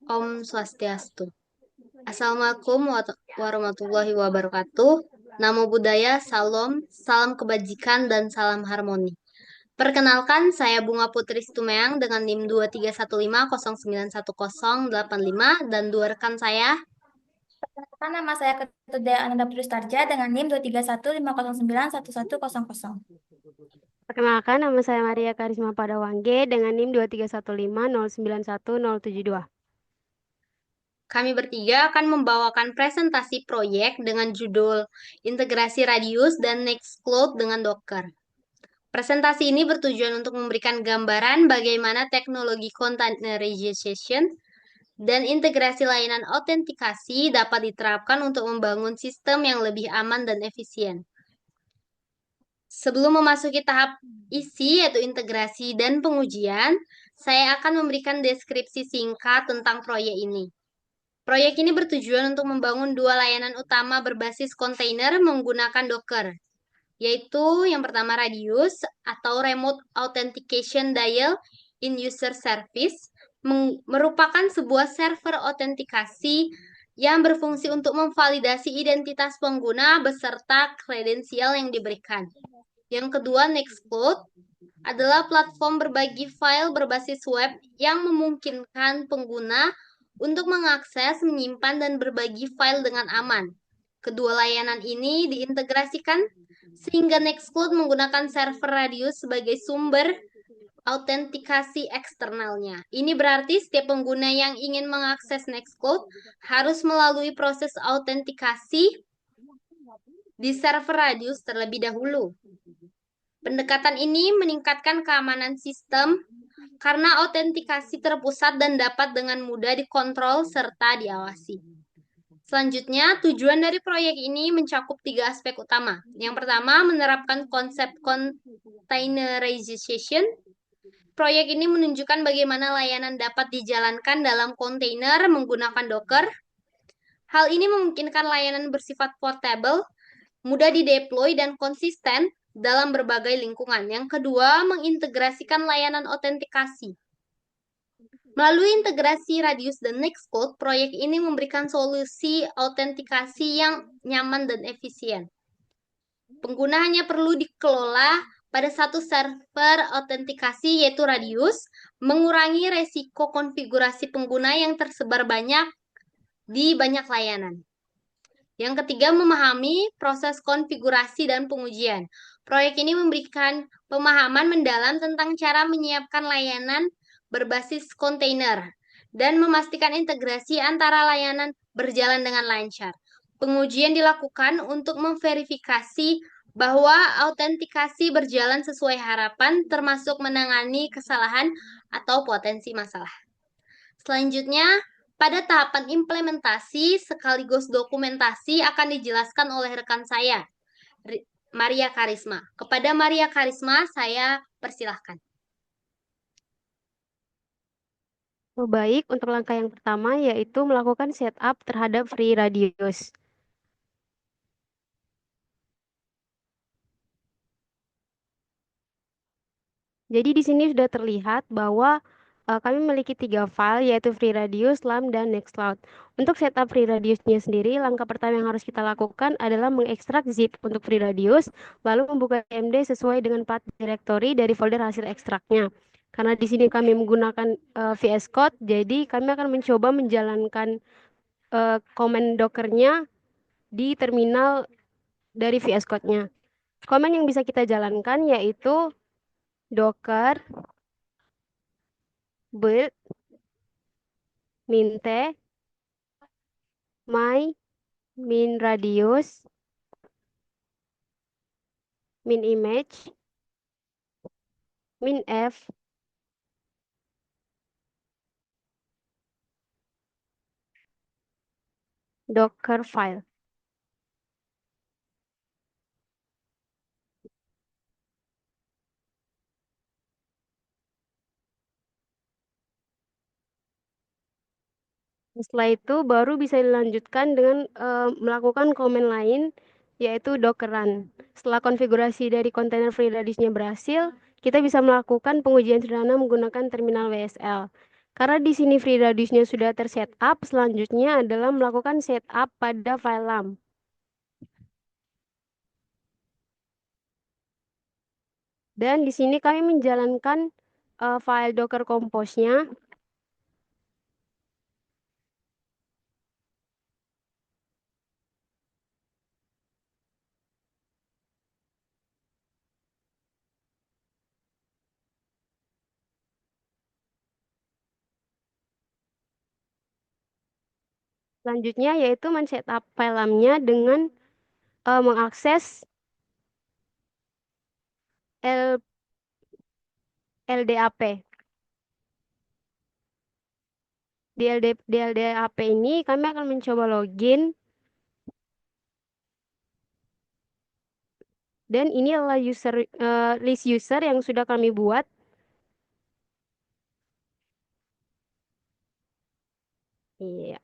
Om Swastiastu. Assalamualaikum warahmatullahi wabarakatuh. Namo Buddhaya, Salam, salam kebajikan, dan salam harmoni. Perkenalkan, saya Bunga Putri Stumeang dengan NIM 23150910085 dan dua rekan saya. Kan nama saya Ketuda Ananda Pristarja dengan NIM 23150911100. Perkenalkan, nama saya Maria Karisma Padawangge dengan NIM 23150911072. Kami bertiga akan membawakan presentasi proyek dengan judul Integrasi Radius dan Nextcloud dengan Docker. Presentasi ini bertujuan untuk memberikan gambaran bagaimana teknologi containerization dan integrasi layanan autentikasi dapat diterapkan untuk membangun sistem yang lebih aman dan efisien. Sebelum memasuki tahap isi yaitu integrasi dan pengujian, saya akan memberikan deskripsi singkat tentang proyek ini. Proyek ini bertujuan untuk membangun dua layanan utama berbasis kontainer menggunakan Docker, yaitu yang pertama Radius atau Remote Authentication Dial in User Service, merupakan sebuah server autentikasi yang berfungsi untuk memvalidasi identitas pengguna beserta kredensial yang diberikan. Yang kedua, Nextcloud adalah platform berbagi file berbasis web yang memungkinkan pengguna untuk mengakses, menyimpan, dan berbagi file dengan aman. Kedua layanan ini diintegrasikan sehingga Nextcloud menggunakan server Radius sebagai sumber autentikasi eksternalnya. Ini berarti setiap pengguna yang ingin mengakses Nextcloud harus melalui proses autentikasi di server Radius terlebih dahulu. Pendekatan ini meningkatkan keamanan sistem karena autentikasi terpusat dan dapat dengan mudah dikontrol serta diawasi. Selanjutnya, tujuan dari proyek ini mencakup tiga aspek utama. Yang pertama, menerapkan konsep containerization. Proyek ini menunjukkan bagaimana layanan dapat dijalankan dalam kontainer menggunakan Docker. Hal ini memungkinkan layanan bersifat portable, mudah dideploy, dan konsisten dalam berbagai lingkungan. Yang kedua, mengintegrasikan layanan autentikasi. Melalui integrasi Radius dan Nextcloud, proyek ini memberikan solusi autentikasi yang nyaman dan efisien. Pengguna hanya perlu dikelola pada satu server autentikasi yaitu Radius, mengurangi resiko konfigurasi pengguna yang tersebar banyak di banyak layanan. Yang ketiga, memahami proses konfigurasi dan pengujian. Proyek ini memberikan pemahaman mendalam tentang cara menyiapkan layanan berbasis kontainer dan memastikan integrasi antara layanan berjalan dengan lancar. Pengujian dilakukan untuk memverifikasi bahwa autentikasi berjalan sesuai harapan, termasuk menangani kesalahan atau potensi masalah. Selanjutnya, pada tahapan implementasi sekaligus dokumentasi akan dijelaskan oleh rekan saya, Maria Karisma. Kepada Maria Karisma, saya persilahkan. Baik, untuk langkah yang pertama yaitu melakukan setup terhadap Free Radius. Jadi di sini sudah terlihat bahwa kami memiliki 3 file yaitu Free Radius, LAM, dan Nextcloud. Untuk setup Free Radiusnya sendiri, langkah pertama yang harus kita lakukan adalah mengekstrak zip untuk Free Radius, lalu membuka cmd sesuai dengan path directory dari folder hasil ekstraknya. Karena di sini kami menggunakan VS Code, jadi kami akan mencoba menjalankan komen Dockernya di terminal dari VS Code-nya. Komen yang bisa kita jalankan yaitu docker build minte my min radius min image min f docker file. Setelah itu baru bisa dilanjutkan dengan melakukan komen lain yaitu docker run. Setelah konfigurasi dari kontainer free radiusnya berhasil, kita bisa melakukan pengujian sederhana menggunakan terminal WSL. Karena di sini free radiusnya sudah tersetup, selanjutnya adalah melakukan setup pada file LAM. Dan di sini kami menjalankan file Docker Compose-nya. Selanjutnya yaitu men-setup file LAM-nya dengan mengakses L LDAP. Di LDAP ini kami akan mencoba login. Dan ini adalah list user yang sudah kami buat. Iya.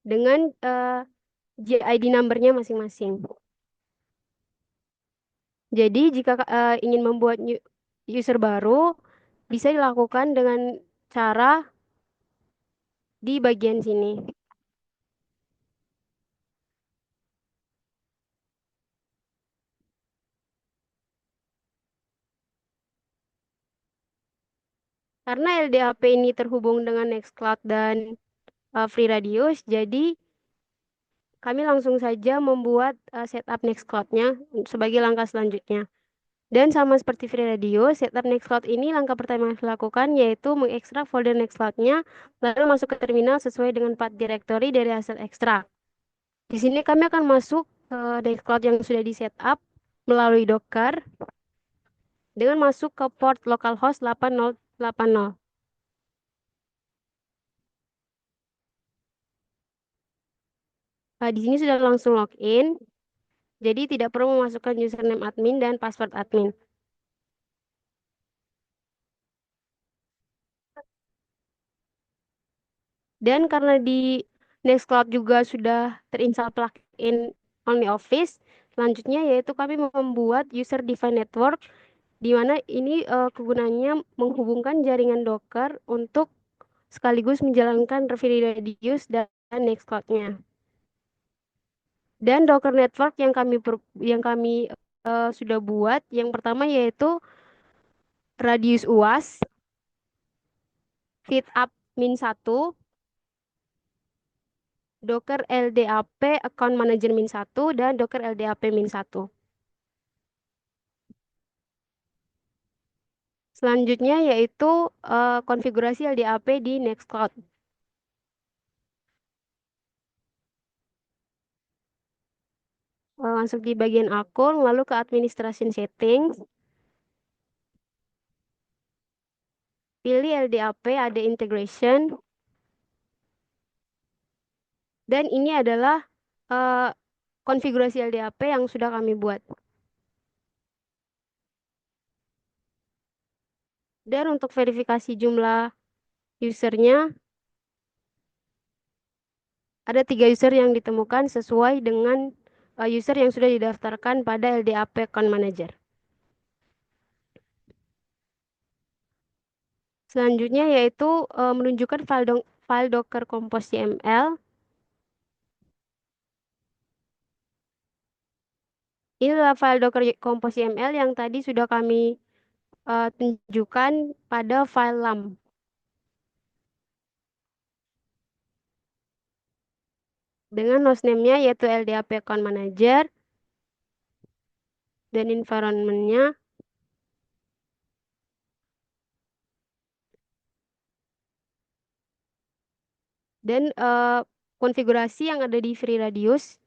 Dengan JID number-nya masing-masing. Jadi jika ingin membuat user baru, bisa dilakukan dengan cara di bagian sini. Karena LDAP ini terhubung dengan Nextcloud dan FreeRadius, jadi kami langsung saja membuat setup Nextcloud-nya sebagai langkah selanjutnya. Dan sama seperti FreeRadius, setup Nextcloud ini langkah pertama yang harus dilakukan yaitu mengekstrak folder Nextcloud-nya, lalu masuk ke terminal sesuai dengan path directory dari hasil ekstrak. Di sini kami akan masuk ke Nextcloud yang sudah di setup melalui Docker dengan masuk ke port localhost 8080. Di sini sudah langsung login, jadi tidak perlu memasukkan username admin dan password admin. Dan karena di Nextcloud juga sudah terinstall plugin OnlyOffice, selanjutnya yaitu kami membuat user defined network, di mana ini kegunaannya menghubungkan jaringan Docker untuk sekaligus menjalankan FreeRadius dan Nextcloud-nya. Dan Docker network yang kami sudah buat, yang pertama yaitu Radius UAS, FeedUp min 1, Docker LDAP Account Manager min 1, dan Docker LDAP min 1. Selanjutnya yaitu konfigurasi LDAP di Nextcloud. Masuk di bagian akun, lalu ke Administration Settings. Pilih LDAP, ada Integration. Dan ini adalah konfigurasi LDAP yang sudah kami buat. Dan untuk verifikasi jumlah usernya, ada 3 user yang ditemukan sesuai dengan user yang sudah didaftarkan pada LDAP Account Manager. Selanjutnya yaitu menunjukkan file Docker Compose YML. Ini adalah file Docker Compose YML yang tadi sudah kami tunjukkan pada file LAM. Dengan hostname-nya yaitu LDAP Account Manager dan environment-nya. Dan konfigurasi yang ada di FreeRadius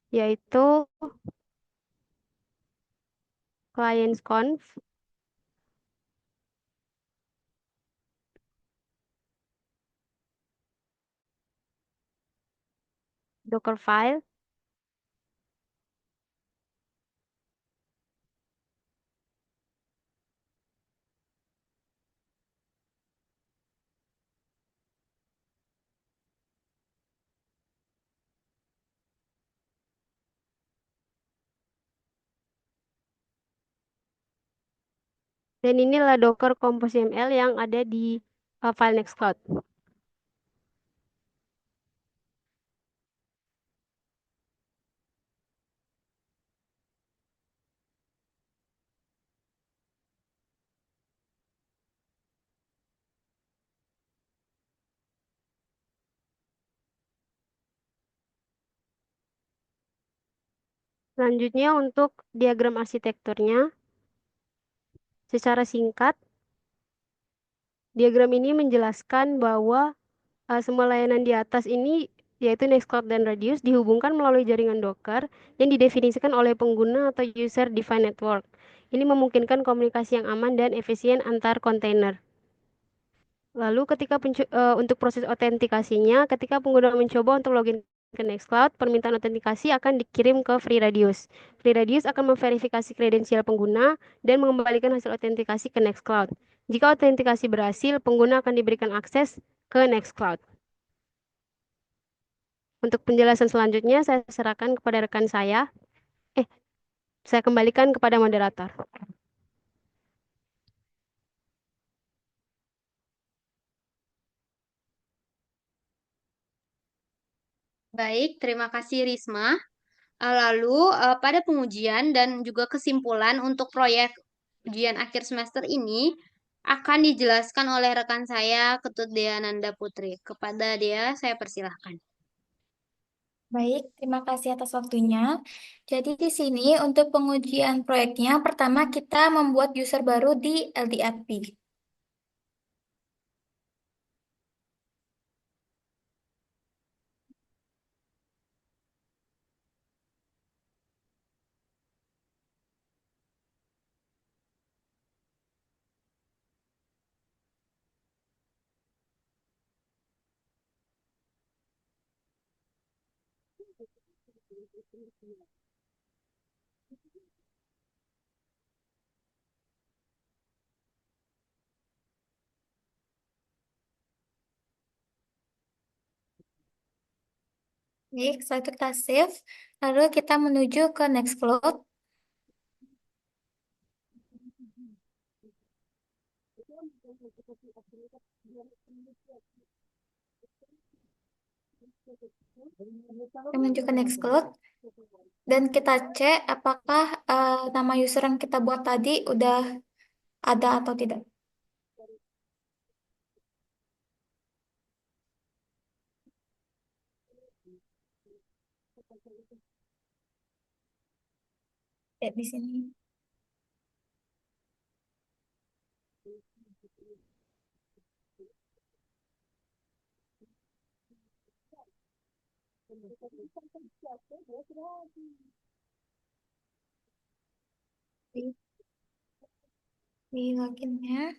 yaitu clients-conf, Dockerfile, Dan inilah Docker Compose YAML yang ada di file Nextcloud. Selanjutnya untuk diagram arsitekturnya, secara singkat, diagram ini menjelaskan bahwa semua layanan di atas ini, yaitu Nextcloud dan Radius, dihubungkan melalui jaringan Docker yang didefinisikan oleh pengguna atau user defined network. Ini memungkinkan komunikasi yang aman dan efisien antar kontainer. Lalu untuk proses autentikasinya, ketika pengguna mencoba untuk login ke Nextcloud, permintaan autentikasi akan dikirim ke FreeRadius. FreeRadius akan memverifikasi kredensial pengguna dan mengembalikan hasil autentikasi ke Nextcloud. Jika autentikasi berhasil, pengguna akan diberikan akses ke Nextcloud. Untuk penjelasan selanjutnya, saya serahkan kepada rekan saya. Eh, saya kembalikan kepada moderator. Baik, terima kasih Risma. Lalu, pada pengujian dan juga kesimpulan untuk proyek ujian akhir semester ini akan dijelaskan oleh rekan saya, Ketut Deananda Putri. Kepada dia, saya persilahkan. Baik, terima kasih atas waktunya. Jadi di sini untuk pengujian proyeknya, pertama kita membuat user baru di LDAP. Baik, setelah itu kita save, lalu kita menuju ke Nextcloud. Kita menuju ke Nextcloud dan kita cek apakah nama user yang kita buat tadi udah ada atau tidak. Di sini. Di, di loginnya,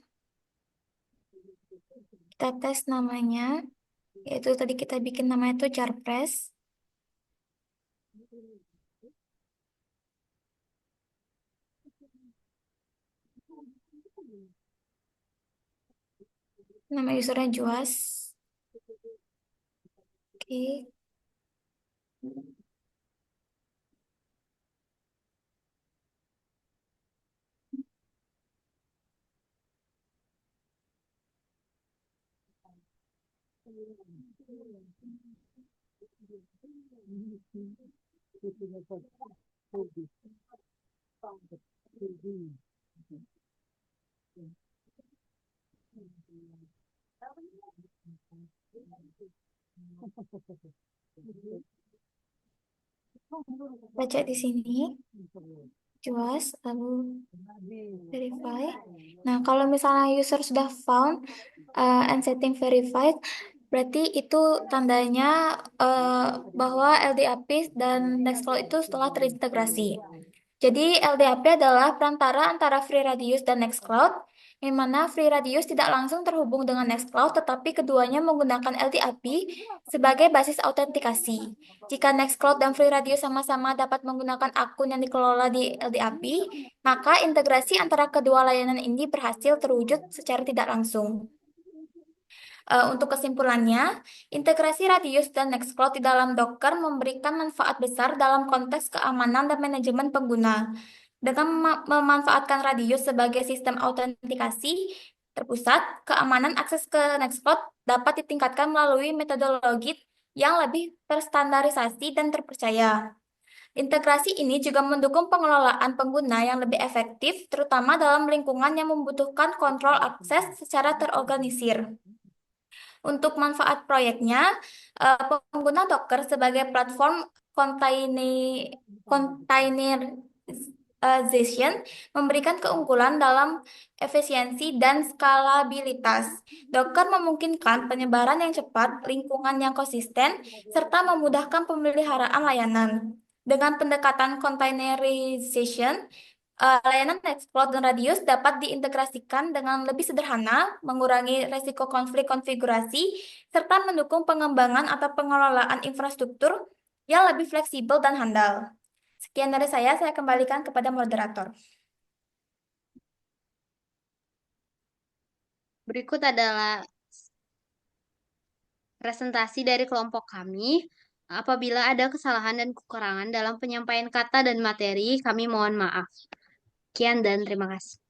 kita tes namanya, yaitu tadi kita bikin namanya itu jarpress. Nama usernya Juas. Oke. Baca di sini, Juas, lalu verify. Nah, kalau misalnya user sudah found and setting verified, berarti itu tandanya bahwa LDAP dan Nextcloud itu setelah terintegrasi. Jadi LDAP adalah perantara antara FreeRadius dan Nextcloud, yang mana FreeRadius tidak langsung terhubung dengan Nextcloud, tetapi keduanya menggunakan LDAP sebagai basis autentikasi. Jika Nextcloud dan FreeRadius sama-sama dapat menggunakan akun yang dikelola di LDAP, maka integrasi antara kedua layanan ini berhasil terwujud secara tidak langsung. Untuk kesimpulannya, integrasi Radius dan Nextcloud di dalam Docker memberikan manfaat besar dalam konteks keamanan dan manajemen pengguna. Dengan memanfaatkan Radius sebagai sistem autentikasi terpusat, keamanan akses ke Nextcloud dapat ditingkatkan melalui metodologi yang lebih terstandarisasi dan terpercaya. Integrasi ini juga mendukung pengelolaan pengguna yang lebih efektif, terutama dalam lingkungan yang membutuhkan kontrol akses secara terorganisir. Untuk manfaat proyeknya, pengguna Docker sebagai platform containerization memberikan keunggulan dalam efisiensi dan skalabilitas. Docker memungkinkan penyebaran yang cepat, lingkungan yang konsisten, serta memudahkan pemeliharaan layanan. Dengan pendekatan containerization, layanan Nextcloud dan Radius dapat diintegrasikan dengan lebih sederhana, mengurangi resiko konflik konfigurasi, serta mendukung pengembangan atau pengelolaan infrastruktur yang lebih fleksibel dan handal. Sekian dari saya kembalikan kepada moderator. Berikut adalah presentasi dari kelompok kami. Apabila ada kesalahan dan kekurangan dalam penyampaian kata dan materi, kami mohon maaf. Sekian dan terima kasih.